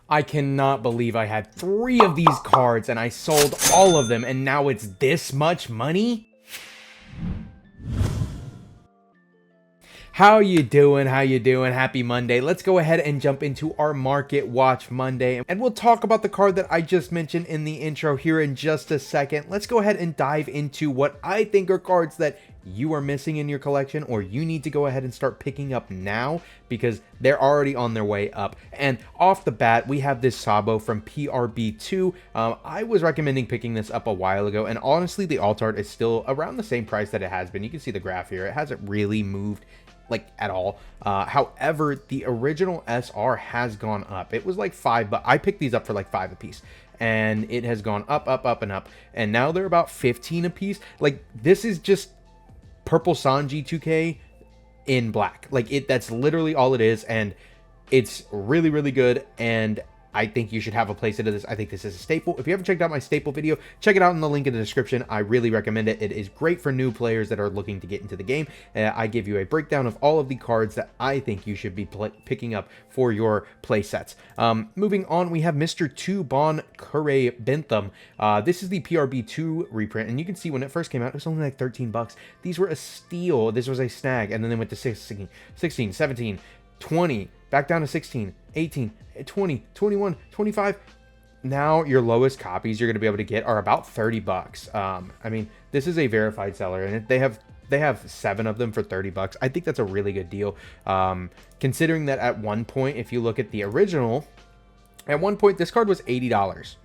I cannot believe I had 3 of these cards and I sold all of them and now it's this much money? How you doing? How you doing? Happy Monday. Let's go ahead and jump into our Market Watch Monday, and we'll talk about the card that I just mentioned in the intro here in just a second. Let's go ahead and dive into what I think are cards that you are missing in your collection or you need to go ahead and start picking up now because they're already on their way up. And off the bat, we have this Sabo from PRB2. I was recommending picking this up a while ago, and honestly, the alt art is still around the same price that it has been. You can see the graph here. It hasn't really moved like at all. However, the original SR has gone up. It was like 5, but I picked these up for like 5 a piece, and it has gone up, up, up, and up, and now they're about 15 a piece. Like, this is just purple Sanji 2K in black. Like, that's literally all it is, and it's really, really good, and I think you should have a place into this. I think this is a staple. If you haven't checked out my staple video, check it out in the link in the description. I really recommend it. It is great for new players that are looking to get into the game. I give you a breakdown of all of the cards that I think you should be picking up for your play sets. Moving on, we have Mr. 2 Bon Kurei Bentham. This is the PRB2 reprint, and you can see when it first came out, it was only like 13 bucks. These were a steal. This was a snag, and then they went to 16, 17, 20, back down to 16, 18, 20, 21, 25. Now your lowest copies you're going to be able to get are about 30 bucks. I mean, this is a verified seller, and they have 7 of them for 30 bucks. I think that's a really good deal. Considering that at one point, if you look at the original, at one point this card was $80.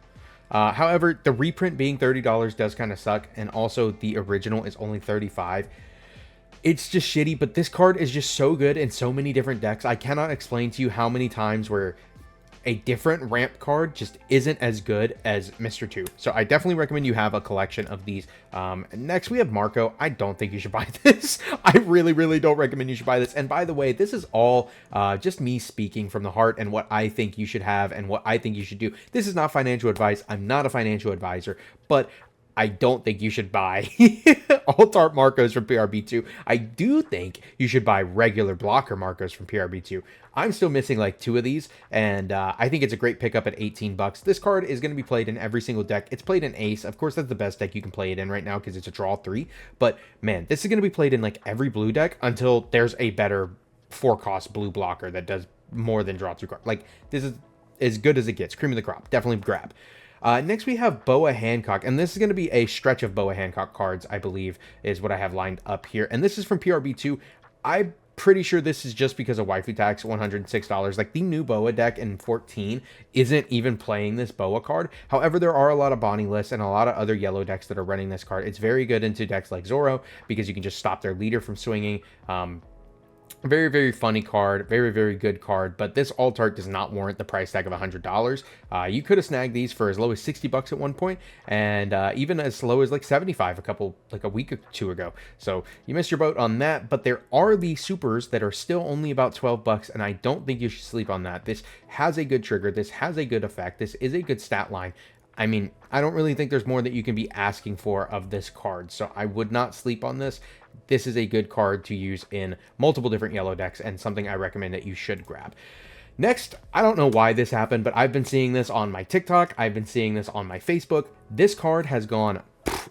However, the reprint being $30 does kind of suck, and also the original is only 35. It's just shitty, but this card is just so good in so many different decks. I cannot explain to you how many times where a different ramp card just isn't as good as Mr. 2. So I definitely recommend you have a collection of these. Next, we have Marco. I don't think you should buy this. I really, really don't recommend you should buy this. And by the way, this is all just me speaking from the heart and what I think you should have and what I think you should do. This is not financial advice. I'm not a financial advisor, but I don't think you should buy alt art Marcos from PRB2. I do think you should buy regular blocker Marcos from PRB2. I'm still missing like 2 of these, and I think it's a great pickup at 18 bucks. This card is going to be played in every single deck. It's played in Ace. Of course, that's the best deck you can play it in right now because it's a draw 3. But man, this is going to be played in like every blue deck until there's a better 4-cost blue blocker that does more than draw 3 cards. Like, this is as good as it gets. Cream of the crop. Definitely grab. Next, we have Boa Hancock, and this is going to be a stretch of Boa Hancock cards, I believe, is what I have lined up here. And this is from PRB2. I'm pretty sure this is just because of waifu tax, $106. Like, the new Boa deck in 14 isn't even playing this Boa card. However, there are a lot of Bonnie lists and a lot of other yellow decks that are running this card. It's very good into decks like Zoro because you can just stop their leader from swinging. Very, very funny card. Very, very good card. But this alt art does not warrant the price tag of $100. You could have snagged these for as low as 60 bucks at one point, and even as low as like 75 a week or 2 ago. So you missed your boat on that. But there are the supers that are still only about 12 bucks, and I don't think you should sleep on that. This has a good trigger. This has a good effect. This is a good stat line. I mean, I don't really think there's more that you can be asking for of this card, so I would not sleep on this. This is a good card to use in multiple different yellow decks and something I recommend that you should grab. Next, I don't know why this happened, but I've been seeing this on my TikTok. I've been seeing this on my Facebook. This card has gone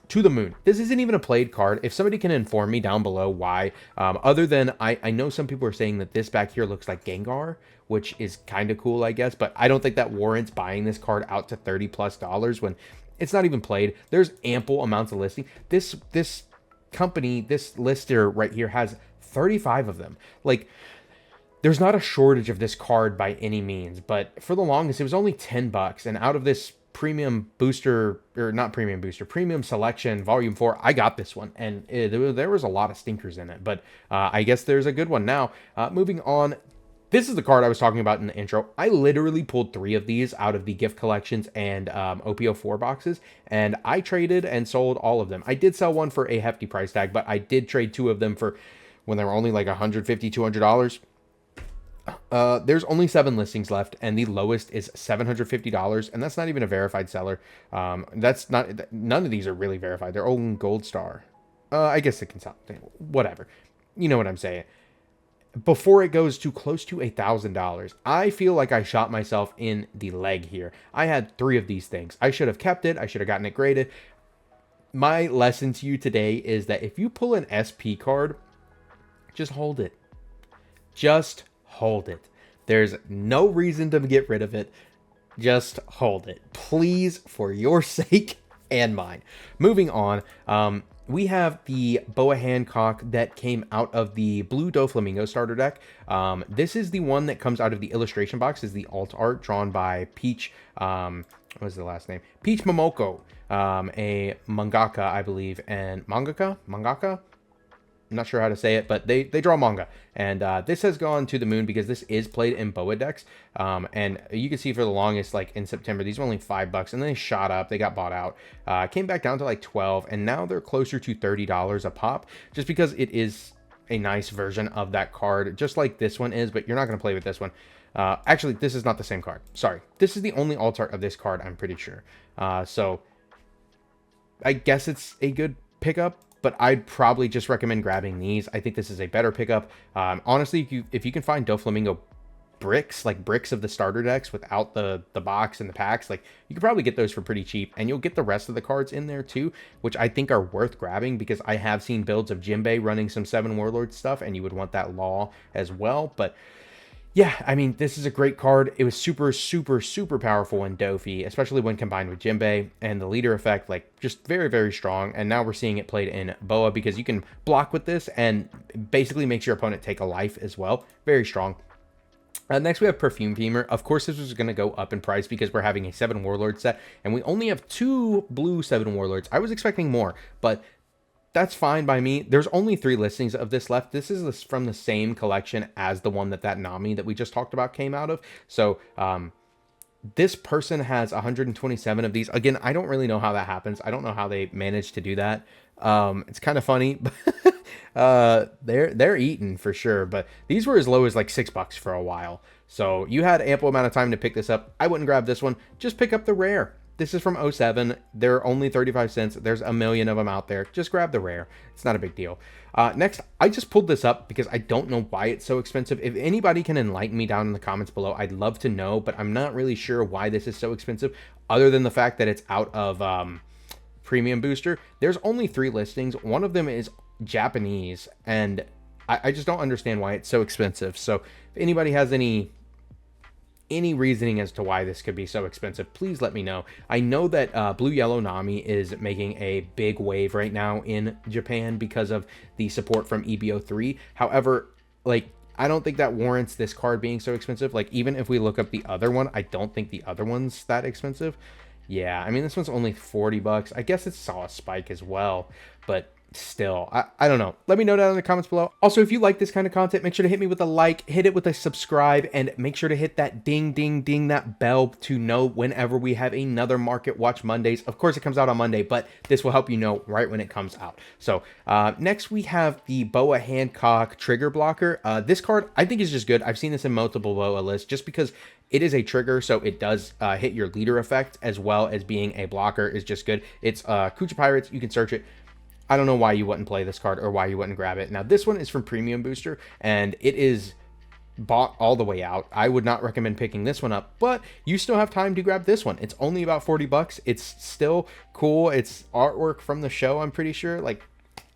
to the moon. This isn't even a played card. If somebody can inform me down below why, other than I know some people are saying that this back here looks like Gengar, which is kind of cool, I guess, but I don't think that warrants buying this card out to $30+ when it's not even played. There's ample amounts of listing. This company, this lister right here has 35 of them. Like, there's not a shortage of this card by any means, but for the longest, it was only 10 bucks. And out of this premium booster, or not premium booster, premium selection volume 4, I got this one, and there was a lot of stinkers in it, but I guess there's a good one now. Moving on, this is the card I was talking about in the intro. I literally pulled 3 of these out of the gift collections and OP14 boxes, and I traded and sold all of them. I did sell one for a hefty price tag, but I did trade 2 of them for when they were only like $150, $200. There's only 7 listings left, and the lowest is $750, and that's not even a verified seller. That's not, none of these are really verified. They're all Gold Star. I guess it can sell. Whatever. You know what I'm saying. before it goes to close to $1,000. I feel like I shot myself in the leg here. I had 3 of these things. I should have kept it. I should have gotten it graded. My lesson to you today is that if you pull an SP card, just hold it. Just hold it. There's no reason to get rid of it. Just hold it. Please, for your sake and mine. Moving on, we have the Boa Hancock that came out of the Blue Doflamingo starter deck. This is the one that comes out of the illustration box, is the alt art drawn by Peach, what was the last name? Peach Momoko, a mangaka, I believe, and mangaka? I'm not sure how to say it, but they draw manga. And this has gone to the moon because this is played in Boa decks. And you can see for the longest, like in September, these were only $5, and then they shot up. They got bought out. Came back down to like 12, and now they're closer to $30 a pop, just because it is a nice version of that card, just like this one is, but you're not going to play with this one. Actually, this is not the same card. Sorry. This is the only alt art of this card, I'm pretty sure. So I guess it's a good pickup, but I'd probably just recommend grabbing these. I think this is a better pickup. Honestly, if you can find Doflamingo bricks, like bricks of the starter decks without the box and the packs, like you could probably get those for pretty cheap, and you'll get the rest of the cards in there too, which I think are worth grabbing, because I have seen builds of Jinbei running some 7 Warlord stuff, and you would want that law as well. But yeah, I mean, this is a great card. It was super, super, super powerful in Dofi, especially when combined with Jinbei, and the leader effect, like, just very, very strong. And now we're seeing it played in Boa, because you can block with this and basically makes your opponent take a life as well. Very strong. Next, we have Perfume Femur. Of course, this is going to go up in price because we're having a 7 Warlord set, and we only have 2 blue 7 Warlords. I was expecting more, but that's fine by me. There's only 3 listings of this left. This is from the same collection as the one that Nami that we just talked about came out of. So this person has 127 of these. Again, I don't really know how that happens. I don't know how they managed to do that. It's kind of funny. They're eating for sure. But these were as low as like $6 for a while. So you had ample amount of time to pick this up. I wouldn't grab this one. Just pick up the rare. This is from 07. They're only 35 cents. There's a million of them out there. Just grab the rare. It's not a big deal. Next, I just pulled this up because I don't know why it's so expensive. If anybody can enlighten me down in the comments below, I'd love to know, but I'm not really sure why this is so expensive, other than the fact that it's out of premium booster. There's only 3 listings. One of them is Japanese, and I just don't understand why it's so expensive. So if anybody has any reasoning as to why this could be so expensive, please let me know. I know that Blue Yellow Nami is making a big wave right now in Japan because of the support from EBO3. However, like, I don't think that warrants this card being so expensive. Like, even if we look up the other one, I don't think the other one's that expensive. Yeah, I mean, this one's only $40. I guess it saw a spike as well, but still, I don't know. Let me know down in the comments below. Also, if you like this kind of content, make sure to hit me with a like, hit it with a subscribe, and make sure to hit that ding, ding, ding, that bell to know whenever we have another Market Watch Mondays. Of course, it comes out on Monday, but this will help you know right when it comes out. So next we have the Boa Hancock Trigger Blocker. This card, I think, is just good. I've seen this in multiple Boa lists just because it is a trigger, so it does hit your leader effect, as well as being a blocker is just good. It's Kucha Pirates. You can search it. I don't know why you wouldn't play this card or why you wouldn't grab it. Now, this one is from Premium Booster, and it is bought all the way out. I would not recommend picking this one up, but you still have time to grab this one. It's only about $40. It's still cool. It's artwork from the show, I'm pretty sure. Like,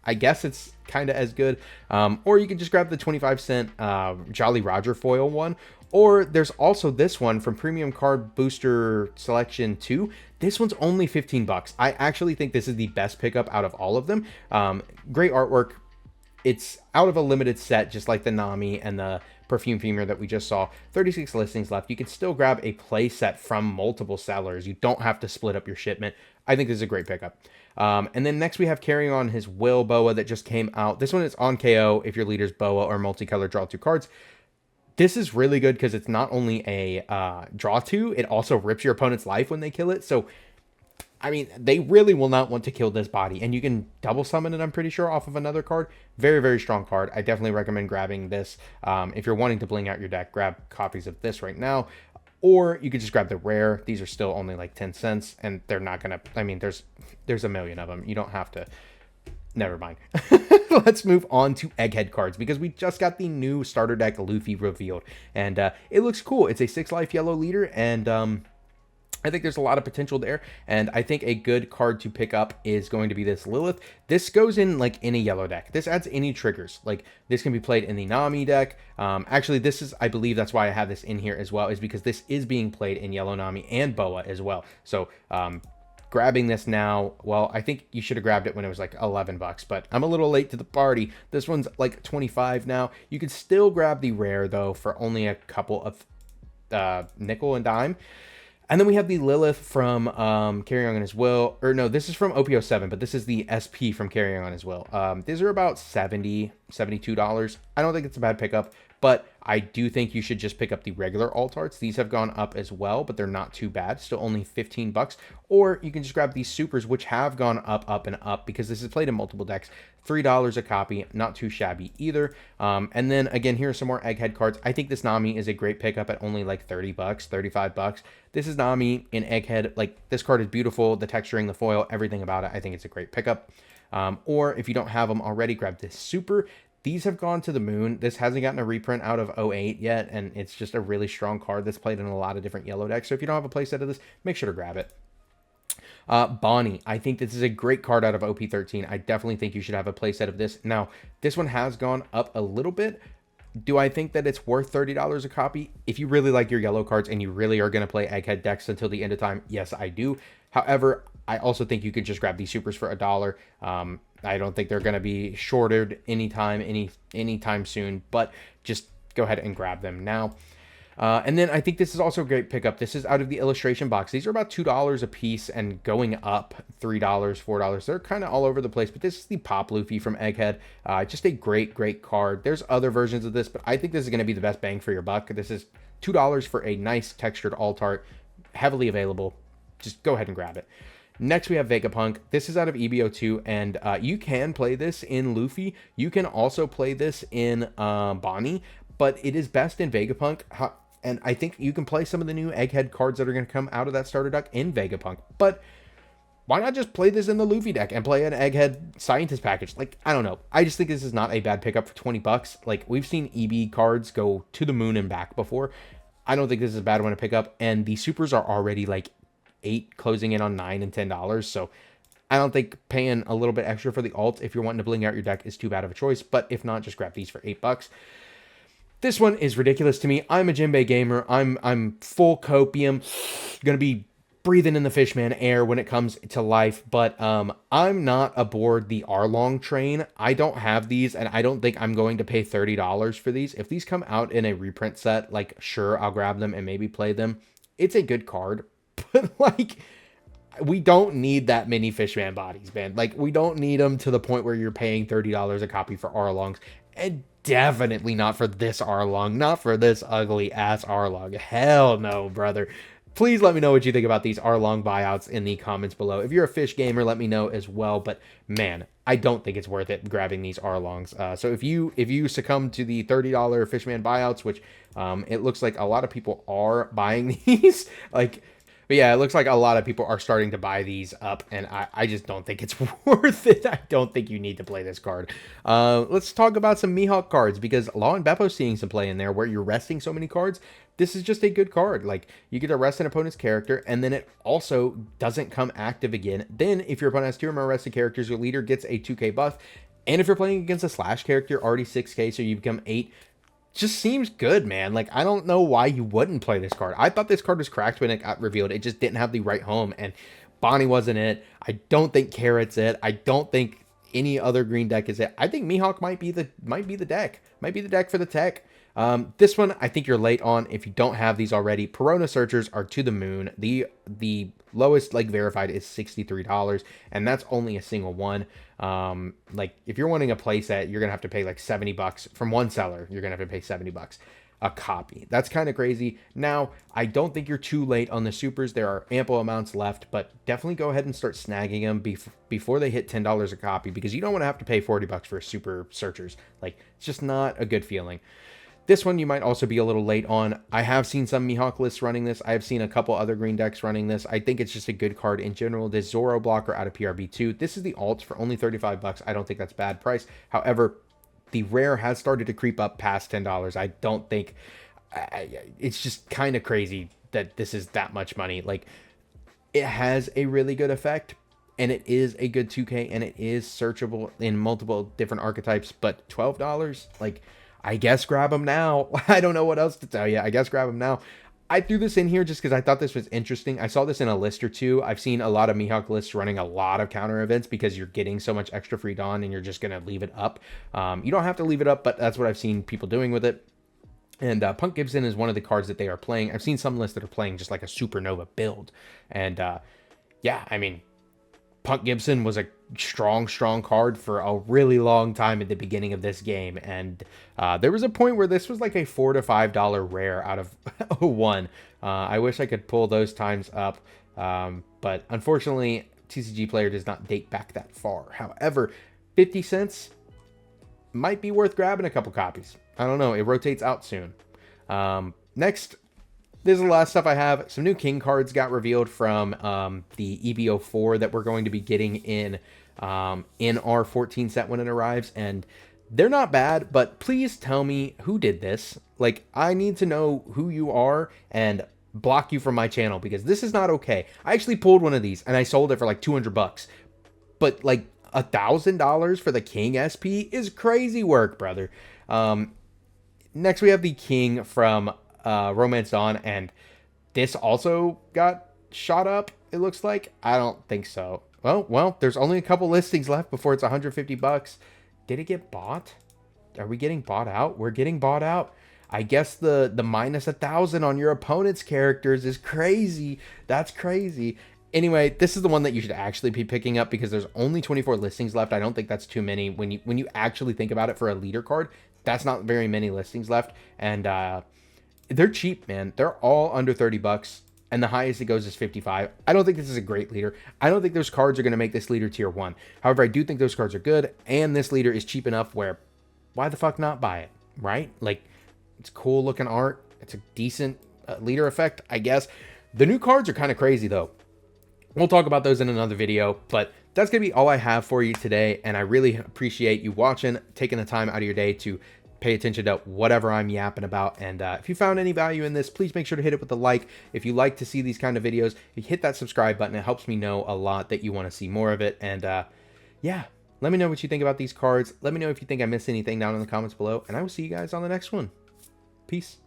I guess it's kind of as good. Or you can just grab the 25-cent Jolly Roger foil one. Or there's also this one from Premium Card Booster Selection 2. This one's only $15. I actually think this is the best pickup out of all of them. Great artwork. It's out of a limited set, just like the Nami and the Perfume Femur that we just saw. 36 listings left. You can still grab a play set from multiple sellers. You don't have to split up your shipment. I think this is a great pickup. And then next we have Carrying On His Will Boa that just came out. This one is on KO if your leader's Boa or multicolor, draw 2 cards. This is really good because it's not only a draw 2, it also rips your opponent's life when they kill it. So, I mean, they really will not want to kill this body. And you can double summon it, I'm pretty sure, off of another card. Very, very strong card. I definitely recommend grabbing this. If you're wanting to bling out your deck, grab copies of this right now. Or you could just grab the rare. These are still only like 10 cents. And they're not going to... I mean, there's a million of them. You don't have to never mind. Let's move on to Egghead cards because we just got the new starter deck Luffy revealed, and it looks cool. It's a 6-life yellow leader, and I think there's a lot of potential there, and I think a good card to pick up is going to be this Lilith. This goes in like any yellow deck. This adds any triggers. Like this can be played in the Nami deck. Actually, this is, I believe that's why I have this in here as well, is because this is being played in yellow Nami and Boa as well. So grabbing this now, well, I think you should have grabbed it when it was like 11 bucks, but I'm a little late to the party. This one's like 25 now. You can still grab the rare though for only a couple of nickel and dime. And then we have the Lilith from Carrying On as well. Or no, this is from OP14, but this is the SP from Carrying On as well. These are about $70, $72. I don't think it's a bad pickup, but I do think you should just pick up the regular alt arts. These have gone up as well, but they're not too bad. Still only 15 bucks. Or you can just grab these supers, which have gone up, and up, because this is played in multiple decks. $3 a copy, not too shabby either. And then again, here are some more Egghead cards. I think this Nami is a great pickup at only like 30 bucks, 35 bucks. This is Nami in Egghead. Like, this card is beautiful. The texturing, the foil, everything about it. I think it's a great pickup. Or if you don't have them already, grab this super. These have gone to the moon. This hasn't gotten a reprint out of 08 yet, and it's just a really strong card that's played in a lot of different yellow decks. So if you don't have a playset of this, make sure to grab it. Bonnie, I think this is a great card out of OP13. I definitely think you should have a playset of this. Now, this one has gone up a little bit. Do I think that it's worth $30 a copy? If you really like your yellow cards and you really are going to play Egghead decks until the end of time, yes, I do. However, I also think you could just grab these supers for $1. I don't think they're going to be shorted anytime soon, but just go ahead and grab them now. And then I think this is also a great pickup. This is out of the illustration box. These are about $2 a piece and going up $3, $4. They're kind of all over the place, but this is the Pop Luffy from Egghead. Just a great card. There's other versions of this, but I think this is going to be the best bang for your buck. This is $2 for a nice textured alt art, heavily available. Just go ahead and grab it. Next, we have Vegapunk. This is out of EBO2, and you can play this in Luffy. You can also play this in Bonnie, but it is best in Vegapunk. And I think you can play some of the new Egghead cards that are going to come out of that starter deck in Vegapunk. But why not just play this in the Luffy deck and play an Egghead Scientist package? Like, I don't know. I just think this is not a bad pickup for 20 bucks. Like, we've seen EB cards go to the moon and back before. I don't think this is a bad one to pick up. And the supers are already like $8, closing in on $9 and $10. So I don't think paying a little bit extra for the alt if you're wanting to bling out your deck is too bad of a choice. But if not, just grab these for $8. This one is ridiculous to me. I'm a Jinbei gamer. I'm full copium. Gonna be breathing in the Fishman air when it comes to life, but I'm not aboard the Arlong train. I don't have these, and I don't think I'm going to pay $30 for these. If these come out in a reprint set, like, sure, I'll grab them and maybe play them. It's a good card, but like, we don't need that many Fishman bodies, man. Like, we don't need them to the point where you're paying $30 a copy for Arlongs, and definitely not for this Arlong, not for this ugly ass Arlong. Hell no, brother. Please let me know what you think about these Arlong buyouts in the comments below. If you're a fish gamer, let me know as well. But man, I don't think it's worth it grabbing these Arlongs. So if you succumb to the $30 Fishman buyouts, which it looks like a lot of people are buying these, like. But yeah, it looks like a lot of people are starting to buy these up, and I just don't think it's worth it. I don't think you need to play this card. Let's talk about some Mihawk cards, because Law and Beppo's seeing some play in there where you're resting so many cards. This is just a good card. Like, you get to rest an opponent's character, and then it also doesn't come active again. Then, if your opponent has 2 or more rested characters, your leader gets a 2k buff. And if you're playing against a Slash character, already 6k, so you become 8. Just seems good, man. Like, I don't know why you wouldn't play this card. I thought this card was cracked when it got revealed. It just didn't have the right home, and Bonnie wasn't it. I don't think Carrot's it. I don't think any other green deck is it. I think Mihawk might be the deck. Might be the deck for the tech. This one, I think you're late on if you don't have these already. Perona searchers are to the moon. The lowest, like, verified is $63, and that's only a single one. Like, if you're wanting a playset, you're gonna have to pay like $70 from one seller. You're gonna have to pay $70 a copy. That's kind of crazy. Now, I don't think you're too late on the supers. There are ample amounts left, but definitely go ahead and start snagging them before they hit $10 a copy, because you don't want to have to pay $40 for super searchers. Like, it's just not a good feeling. This one you might also be a little late on. I have seen some Mihawk lists running this. I have seen a couple other green decks running this. I think it's just a good card in general. This Zoro blocker out of PRB2. This is the alt for only 35 bucks. I don't think that's bad price. However, the rare has started to creep up past $10. I don't think... it's just kind of crazy that this is that much money. Like, it has a really good effect, and it is a good 2K, and it is searchable in multiple different archetypes, but $12, like... I guess grab them now. I don't know what else to tell you. I guess grab them now. I threw this in here just because I thought this was interesting. I saw this in a list or two. I've seen a lot of Mihawk lists running a lot of counter events because you're getting so much extra free Dawn and you're just going to leave it up. You don't have to leave it up, but that's what I've seen people doing with it. And Punk Gibson is one of the cards that they are playing. I've seen some lists that are playing just like a Supernova build. And yeah, I mean, Punk Gibson was a strong card for a really long time at the beginning of this game, and there was a point where this was like a $4 to $5 rare out of 01. I wish I could pull those times up, but unfortunately TCG Player does not date back that far. However, 50 cents might be worth grabbing a couple copies. I don't know, it rotates out soon. Next, this is the last stuff I have. Some new King cards got revealed from the EBO4 that we're going to be getting in our 14 set when it arrives. And they're not bad, but please tell me who did this. Like, I need to know who you are and block you from my channel because this is not okay. I actually pulled one of these and I sold it for like 200 bucks. But like $1,000 for the King SP is crazy work, brother. Next, we have the King from... Romance Dawn, and this also got shot up, it looks like. I don't think so. Well, there's only a couple listings left before it's 150 bucks. Did it get bought? Are we getting bought out? We're getting bought out. I guess the minus 1,000 on your opponent's characters is crazy. That's crazy. Anyway, this is the one that you should actually be picking up because there's only 24 listings left. I don't think that's too many. When you actually think about it for a leader card, that's not very many listings left. And they're cheap, man. They're all under 30 bucks, and the highest it goes is 55. I don't think this is a great leader. I don't think those cards are going to make this leader tier 1. However, I do think those cards are good, and this leader is cheap enough where why the fuck not buy it, right? Like, it's cool looking art. It's a decent leader effect, I guess. The new cards are kind of crazy, though. We'll talk about those in another video, but that's going to be all I have for you today, and I really appreciate you watching, taking the time out of your day to pay attention to whatever I'm yapping about. And if you found any value in this, please make sure to hit it with a like. If you like to see these kind of videos, you hit that subscribe button. It helps me know a lot that you want to see more of it. And yeah, let me know what you think about these cards. Let me know if you think I missed anything down in the comments below, and I will see you guys on the next one. Peace.